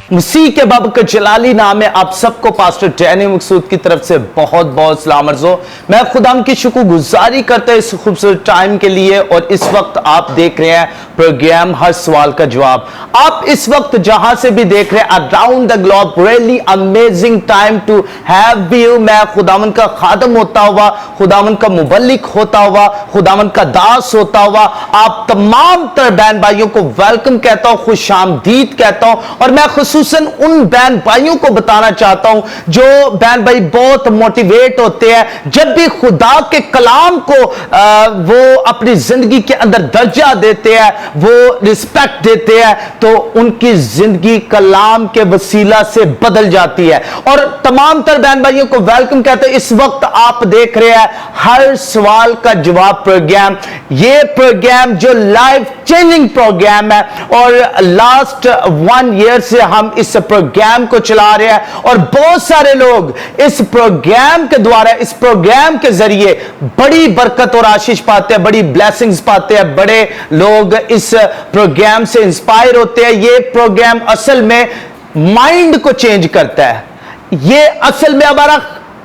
मसीह के बाबक जलाली नाम है। आप सबको पास्टर डैनी मकसूद की तरफ से बहुत बहुत सलाम अर्ज़ हो। मैं खुदाम की शुक्रगुजारी करता हूं इस खूबसूरत टाइम के लिए। और इस वक्त आप देख रहे हैं प्रोग्राम हर सवाल का जवाब। आप इस वक्त जहां से भी देख रहे हैं around the globe, really amazing time to have you. मैं खुदावन का खादम होता हुआ, खुदावन का मुबल्लिक होता हुआ, खुदावन का दास होता हुआ आप तमाम तर बहन भाइयों को वेलकम कहता हूं, खुश आमदीद कहता हूं। और मैं खुसूसन उन बहन भाइयों को बताना चाहता हूं जो बहन भाई बहुत मोटिवेट होते हैं जब भी खुदा के कलाम को वो अपनी जिंदगी के अंदर दर्जा देते हैं, वो रिस्पेक्ट देते हैं, तो उनकी जिंदगी कलाम के वसीला से बदल जाती है। और तमाम तर बहन भाइयों को वेलकम कहते हैं। इस वक्त आप देख रहे हैं हर सवाल का जवाब प्रोग्राम। ये प्रोग्राम जो लाइफ चेंजिंग प्रोग्राम है और लास्ट 1 ईयर से हम इस प्रोग्राम को चला रहे हैं और बहुत सारे लोग इस प्रोग्राम के द्वारा, इस प्रोग्राम के जरिए बड़ी बरकत और आशीष पाते हैं, बड़ी ब्लेसिंग्स पाते हैं। बड़े लोग इस प्रोग्राम से इंस्पायर होते हैं। ये प्रोग्राम असल में माइंड को चेंज करता है। ये असल में हमारा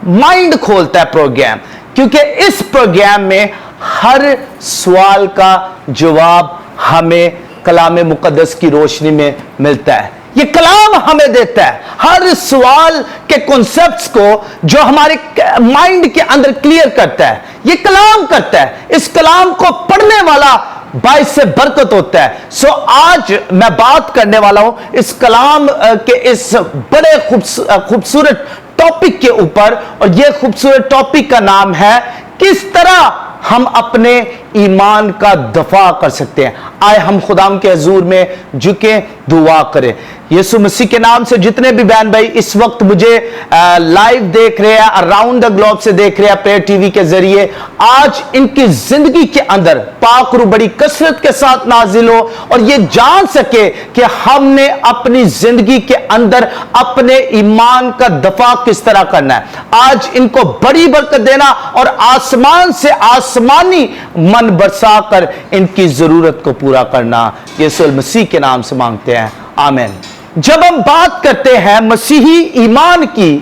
माइंड खोलता है प्रोग्राम, क्योंकि इस प्रोग्राम में हर सवाल का जवाब हमें कलाम मुकद्दस की रोशनी में मिलता है। ये कलाम हमें देता है हर सवाल के कॉन्सेप्ट्स को जो हमारे माइंड के अंदर क्लियर करता है। ये कलाम करता है। इस कलाम को पढ़ने वाला बाइस से बरकत होता है। सो आज मैं बात करने वाला हूं इस कलाम के इस बड़े खूबसूरत टॉपिक के ऊपर। और यह खूबसूरत टॉपिक का नाम है किस तरह हम अपने ईमान का दफा कर सकते हैं। आए हम खुदाम के हजूर में झुके, दुआ करें। यीशु मसीह के नाम से जितने भी बहन भाई इस वक्त मुझे लाइव देख रहे हैं, अराउंड द ग्लोब से देख रहे हैं प्रेयर टीवी के जरिए, आज इनकी जिंदगी के अंदर पाक रूह बड़ी कसरत के साथ नाजिल हो और ये जान सके कि हमने अपनी जिंदगी के अंदर अपने ईमान का दफा किस तरह करना है। आज इनको बड़ी बरकत देना और आसमान से आसमानी मन बरसा कर इनकी जरूरत को पूरा करना यीशु मसीह के नाम से मांगते हैं, आमीन। जब हम बात करते हैं मसीही ईमान की,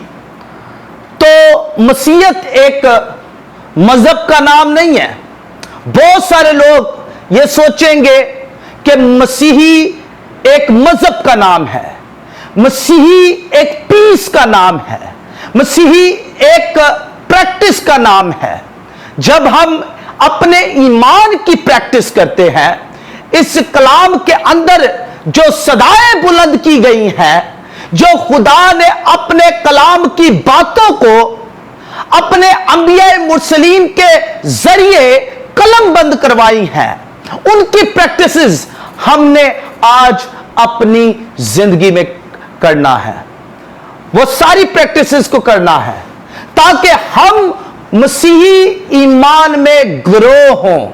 तो मसीहत एक मजहब का नाम नहीं है। बहुत सारे लोग ये सोचेंगे कि मसीही एक मजहब का नाम है, मसीही एक पीस का नाम है, मसीही एक प्रैक्टिस का नाम है। जब हम अपने ईमान की प्रैक्टिस करते हैं, इस कलाम के अंदर जो सदाएं बुलंद की गई हैं, जो खुदा ने अपने कलाम की बातों को अपने अंबिया मुरसलीन के जरिए कलम बंद करवाई हैं, उनकी प्रैक्टिसेस हमने आज अपनी जिंदगी में करना है। वो सारी प्रैक्टिसेस को करना है ताकि हम मसीही ईमान में ग्रो हों,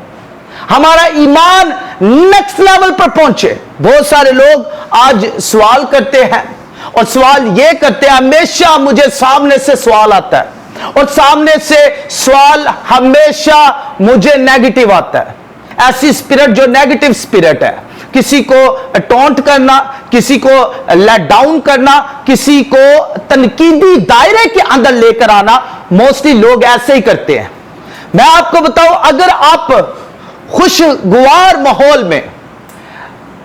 हमारा ईमान नेक्स्ट लेवल पर पहुंचे। बहुत सारे लोग आज सवाल करते हैं और सवाल ये करते हैं, हमेशा मुझे सामने से सवाल आता है और सामने से सवाल हमेशा मुझे नेगेटिव आता है। ऐसी स्पिरिट जो नेगेटिव स्पिरिट है, किसी को टॉन्ट करना, किसी को लेट डाउन करना, किसी को तनकीदी दायरे के अंदर लेकर आना, मोस्टली लोग ऐसे ही करते हैं। मैं आपको बताऊं, अगर आप खुशगवार माहौल में,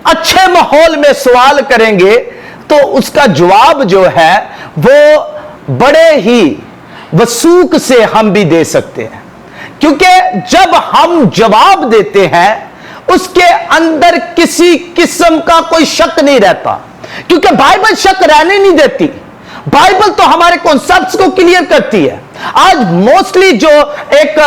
अच्छे माहौल में सवाल करेंगे तो उसका जवाब जो है वो बड़े ही वसूख से हम भी दे सकते हैं। क्योंकि जब हम जवाब देते हैं उसके अंदर किसी किस्म का कोई शक नहीं रहता, क्योंकि बाइबल शक रहने नहीं देती। बाइबल तो हमारे कॉन्सेप्ट्स को क्लियर करती है। आज मोस्टली जो एक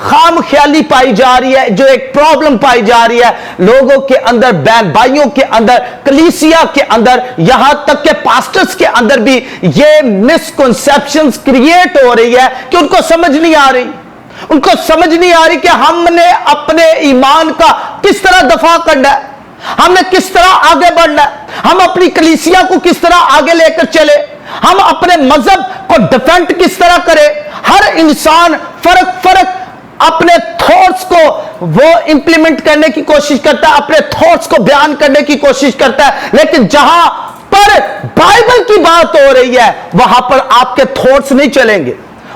खाम ख्याली पाई जा रही है, जो एक प्रॉब्लम पाई जा रही है लोगों के अंदर, बहन भाइयों के अंदर, कलीसिया के अंदर, यहां तक के पास्टर्स के अंदर भी ये मिसकंसेप्शंस क्रिएट हो रही है कि उनको समझ नहीं आ रही। उनको समझ नहीं आ रही कि हमने अपने ईमान का किस तरह दफा करना है, हमने किस तरह आगे बढ़ना है, हम अपनी कलीसिया को किस तरह आगे लेकर चले, हम अपने मजहब को डिफेंड किस तरह करें। हर इंसान फर्क फर्क अपने थॉट्स को वो इंप्लीमेंट करने की कोशिश करता है, अपने थॉट्स को बयान करने की कोशिश करता है, लेकिन जहां पर बाइबल की बात हो रही है, वहां पर आपके थॉट्स नहीं चलेंगे,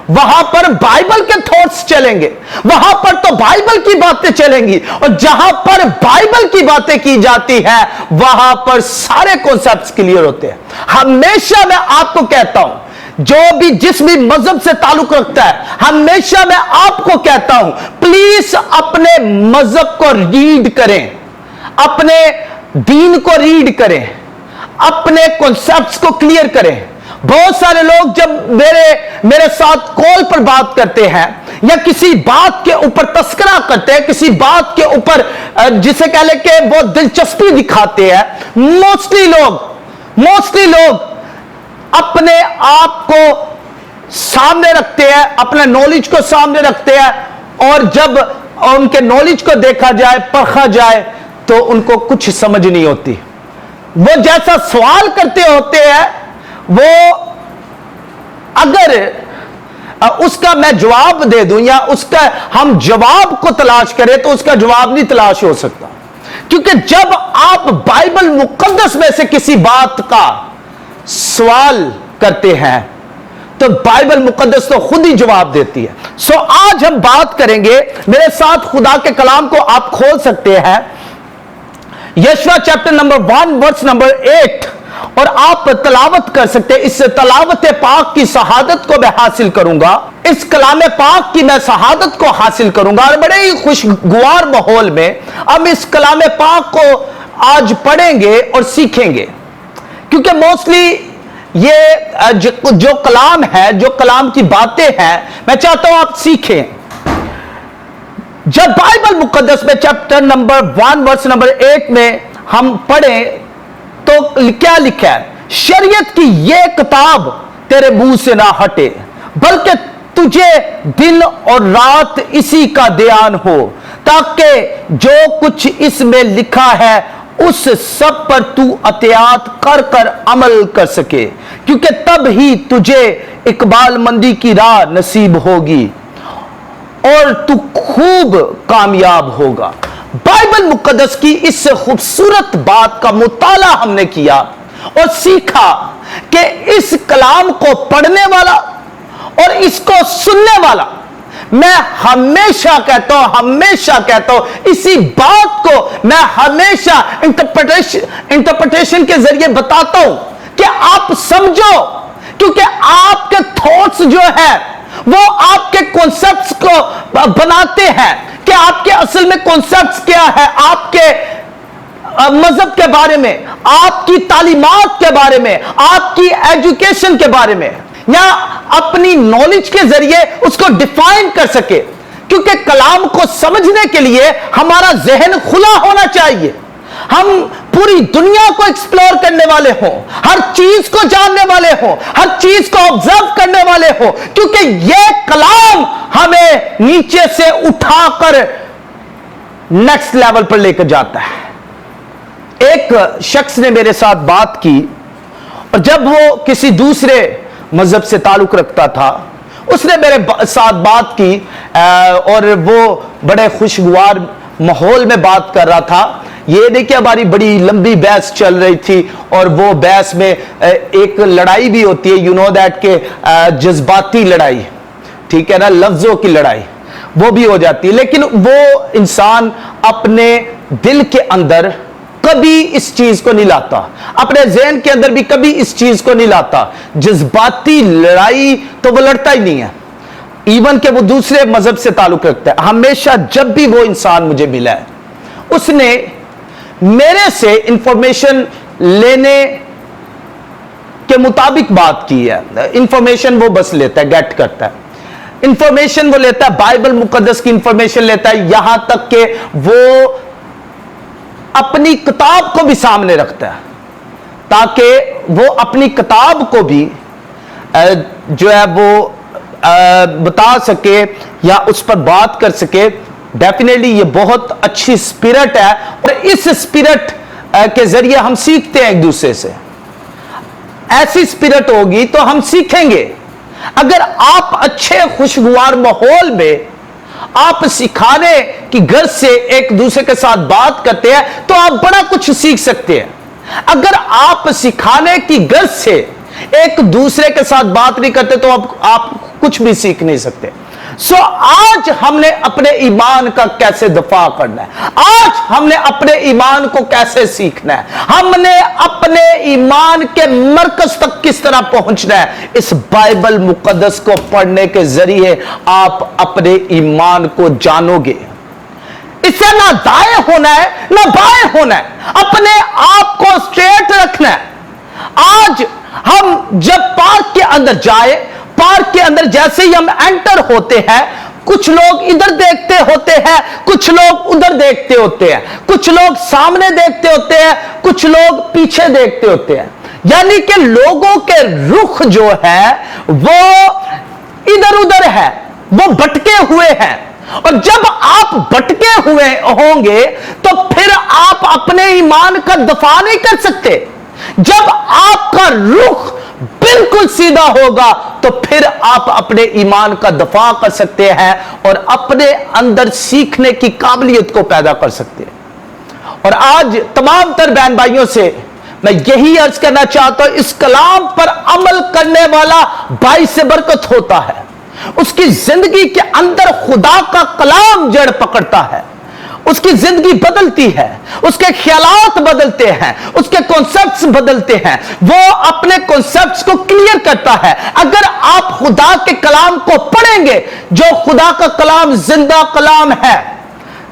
वहां पर बाइबल के थॉट्स चलेंगे, वहां पर तो बाइबल की बातें चलेंगी। और जहां पर बाइबल की बातें की जाती है वहां पर सारे कॉन्सेप्ट्स क्लियर होते हैं। हमेशा मैं आपको कहता हूं, जो भी जिस भी मजहब से ताल्लुक रखता है, हमेशा मैं आपको कहता हूं, प्लीज अपने मजहब को रीड करें, अपने दीन को रीड करें, अपने कॉन्सेप्ट्स को क्लियर करें। बहुत सारे लोग जब मेरे साथ कॉल पर बात करते हैं या किसी बात के ऊपर तस्करा करते हैं, किसी बात के ऊपर जिसे कह ले कि वो दिलचस्पी दिखाते हैं, मोस्टली लोग अपने आप को सामने रखते हैं, अपने नॉलेज को सामने रखते हैं, और जब उनके नॉलेज को देखा जाए, परखा जाए, तो उनको कुछ समझ नहीं होती। वो जैसा सवाल करते होते हैं, वो अगर उसका मैं जवाब दे दूं या उसका हम जवाब को तलाश करें तो उसका जवाब नहीं तलाश हो सकता, क्योंकि जब आप बाइबल मुकद्दस में से किसी बात का सवाल करते हैं तो बाइबल मुकद्दस तो खुद ही जवाब देती है। सो आज हम बात करेंगे, मेरे साथ खुदा के कलाम को आप खोल सकते हैं, यशवा चैप्टर नंबर 1 वर्स नंबर 8, और आप तलावत कर सकते हैं। इस तलावत पाक की शहादत को मैं हासिल करूंगा, इस कलाम पाक की मैं शहादत को हासिल करूंगा, और बड़े ही खुशगवार माहौल में हम इस कलाम पाक को आज पढ़ेंगे और सीखेंगे। क्योंकि मोस्टली ये जो कलाम है, जो कलाम की बातें हैं, मैं चाहता हूं आप सीखें। जब बाइबल मुकद्दस में चैप्टर नंबर 1 वर्स नंबर 8 में हम पढ़ें तो क्या लिखा है? शरीयत की ये किताब तेरे मुंह से ना हटे, बल्कि तुझे दिन और रात इसी का ध्यान हो, ताकि जो कुछ इसमें लिखा है उस सब पर तू एहतियात कर कर अमल कर सके, क्योंकि तब ही तुझे इकबालमंदी की राह नसीब होगी और तू खूब कामयाब होगा। बाइबल मुकद्दस की इस खूबसूरत बात का मुताला हमने किया और सीखा कि इस कलाम को पढ़ने वाला और इसको सुनने वाला, मैं हमेशा कहता हूं इसी बात को मैं हमेशा इंटरप्रिटेशन के जरिए बताता हूं कि आप समझो, क्योंकि आपके थॉट्स जो है वो आपके कॉन्सेप्ट्स को बनाते हैं कि आपके असल में कॉन्सेप्ट्स क्या है, आपके मजहब के बारे में, आपकी तालीमात के बारे में, आपकी एजुकेशन के बारे में, या अपनी नॉलेज के जरिए उसको डिफाइन कर सके। क्योंकि कलाम को समझने के लिए हमारा जहन खुला होना चाहिए, हम पूरी दुनिया को एक्सप्लोर करने वाले हों, हर चीज को जानने वाले हों, हर चीज को ऑब्जर्व करने वाले हों, क्योंकि यह कलाम हमें नीचे से उठाकर नेक्स्ट लेवल पर लेकर जाता है। एक शख्स ने मेरे साथ बात की, और जब वो किसी दूसरे मजहब से ताल्लुक रखता था, उसने मेरे साथ बात की, और वो बड़े खुशगवार माहौल में बात कर रहा था। ये देखिए हमारी बड़ी लंबी बहस चल रही थी, और वो बहस में एक लड़ाई भी होती है, यू नो दैट के जज्बाती लड़ाई, ठीक है ना, लफ्जों की लड़ाई, वो भी हो जाती है। लेकिन वो इंसान अपने दिल के अंदर कभी इस चीज को नहीं लाता, अपने ज़हन के अंदर भी कभी इस चीज को नहीं लाता। जज्बाती लड़ाई तो वो लड़ता ही नहीं है, इवन के वो दूसरे मजहब से ताल्लुक रखता है। हमेशा जब भी वो इंसान मुझे मिला है, उसने मेरे से इंफॉर्मेशन लेने के मुताबिक बात की है। इंफॉर्मेशन वो बस लेता है, गेट करता है, इंफॉर्मेशन वो लेता है, बाइबल मुकद्दस की इंफॉर्मेशन लेता है, यहां तक कि वो अपनी किताब को भी सामने रखता है, ताकि वो अपनी किताब को भी जो है वो बता सके या उस पर बात कर सके। डेफिनेटली ये बहुत अच्छी स्पिरिट है, और इस स्पिरिट के जरिए हम सीखते हैं एक दूसरे से। ऐसी स्पिरिट होगी तो हम सीखेंगे। अगर आप अच्छे खुशगवार माहौल में आप सिखाने की गर्ज से एक दूसरे के साथ बात करते हैं तो आप बड़ा कुछ सीख सकते हैं। अगर आप सिखाने की गर्ज से एक दूसरे के साथ बात नहीं करते तो आप कुछ भी सीख नहीं सकते। सो आज हमने अपने ईमान का कैसे दफा करना है, आज हमने अपने ईमान को कैसे सीखना है, हमने अपने ईमान के मरकज तक किस तरह पहुंचना है, इस बाइबल मुकद्दस को पढ़ने के जरिए आप अपने ईमान को जानोगे। इससे ना दाएं होना है ना बाएं होना है, अपने आप को स्ट्रेट रखना है। आज हम जब पार्क के अंदर जाए, पार्क के अंदर जैसे ही हम एंटर होते हैं, कुछ लोग इधर देखते होते हैं, कुछ लोग उधर देखते होते हैं, कुछ लोग सामने देखते होते हैं, कुछ लोग पीछे देखते होते हैं। यानी कि लोगों के रुख जो है वो इधर उधर है, वो भटके हुए हैं। और जब आप भटके हुए होंगे तो फिर आप अपने ईमान का दफा नहीं कर सकते। जब आपका रुख बिल्कुल सीधा होगा तो फिर आप अपने ईमान का दफा कर सकते हैं और अपने अंदर सीखने की काबिलियत को पैदा कर सकते हैं। और आज तमाम तर बहन भाइयों से मैं यही अर्ज करना चाहता हूं, इस कलाम पर अमल करने वाला भाई से बरकत होता है। उसकी जिंदगी के अंदर खुदा का कलाम जड़ पकड़ता है, उसकी जिंदगी बदलती है, उसके ख्यालात बदलते हैं, उसके कॉन्सेप्ट्स बदलते हैं, वो अपने कॉन्सेप्ट्स को क्लियर करता है। अगर आप खुदा के कलाम को पढ़ेंगे, जो खुदा का कलाम जिंदा कलाम है,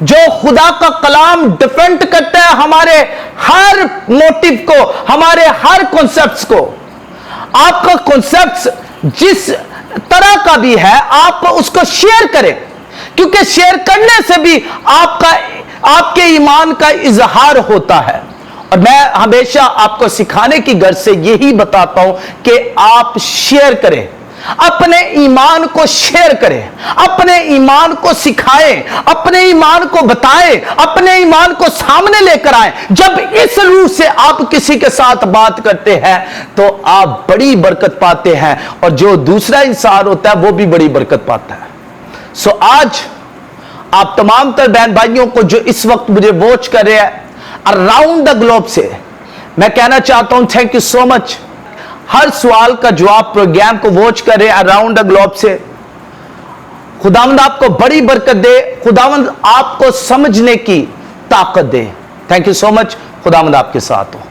जो खुदा का कलाम डिफेंड करता है हमारे हर मोटिव को, हमारे हर कॉन्सेप्ट्स को। आपका कॉन्सेप्ट्स जिस तरह का भी है आप उसको शेयर करें, क्योंकि शेयर करने से भी आपके ईमान का इजहार होता है। और मैं हमेशा आपको सिखाने की गर्ज से यही बताता हूं कि आप शेयर करें, अपने ईमान को शेयर करें, अपने ईमान को सिखाएं, अपने ईमान को बताएं, अपने ईमान को सामने लेकर आएं। जब इस रूह से आप किसी के साथ बात करते हैं तो आप बड़ी बरकत पाते हैं और जो दूसरा इंसान होता है वो भी बड़ी बरकत पाता है। सो आज आप तमाम तर बहन भाइयों को जो इस वक्त मुझे वॉच कर रहे हैं अराउंड द ग्लोब से, मैं कहना चाहता हूं थैंक यू सो मच। हर सवाल का जवाब प्रोग्राम को वॉच कर रहे हैं अराउंड द ग्लोब से। खुदावंद आपको बड़ी बरकत दे, खुदावंद आपको समझने की ताकत दे। Thank you so much. खुदावंद आपके साथ हो।